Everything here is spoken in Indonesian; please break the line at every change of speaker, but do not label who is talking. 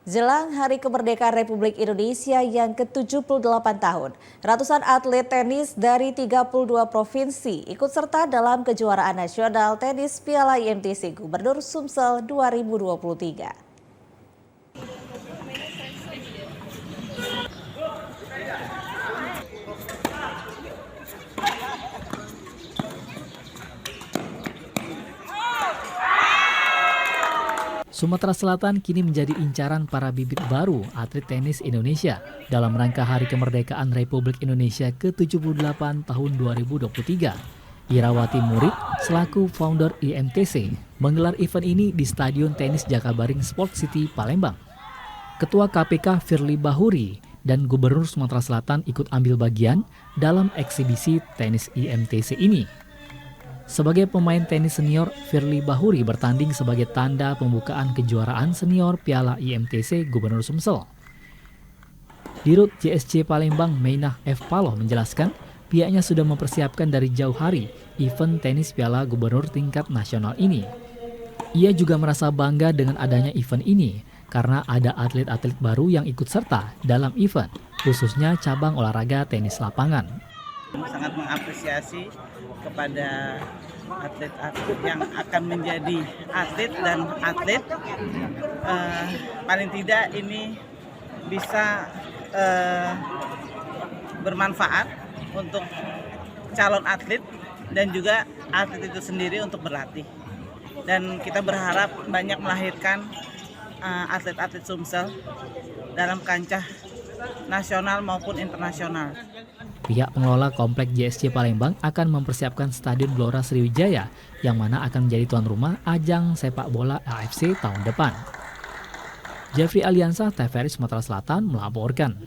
Jelang Hari Kemerdekaan Republik Indonesia yang ke-78 tahun, ratusan atlet tenis dari 32 provinsi ikut serta dalam kejuaraan nasional tenis Piala IMTC Gubernur Sumsel 2023.
Sumatera Selatan kini menjadi incaran para bibit baru atlet tenis Indonesia dalam rangka Hari Kemerdekaan Republik Indonesia ke-78 tahun 2023. Irawati Murid selaku founder IMTC menggelar event ini di Stadion Tenis Jakabaring Sport City, Palembang. Ketua KPK Firly Bahuri dan Gubernur Sumatera Selatan ikut ambil bagian dalam eksibisi tenis IMTC ini. Sebagai pemain tenis senior, Firly Bahuri bertanding sebagai tanda pembukaan kejuaraan senior Piala IMTC Gubernur Sumsel. Dirut JSC Palembang Mainah F. Paloh menjelaskan pihaknya sudah mempersiapkan dari jauh hari event tenis Piala Gubernur tingkat nasional ini. Ia juga merasa bangga dengan adanya event ini karena ada atlet-atlet baru yang ikut serta dalam event, khususnya cabang olahraga tenis lapangan.
Sangat mengapresiasi kepada atlet-atlet yang akan menjadi atlet dan atlet. Paling tidak ini bisa bermanfaat untuk calon atlet dan juga atlet itu sendiri untuk berlatih. Dan kita berharap banyak melahirkan atlet-atlet Sumsel dalam kancah nasional maupun internasional.
Pihak pengelola Komplek JSC Palembang akan mempersiapkan Stadion Gelora Sriwijaya yang mana akan menjadi tuan rumah ajang sepak bola AFC tahun depan. Jeffrey Aliansa, TVRI Sumatera Selatan melaporkan.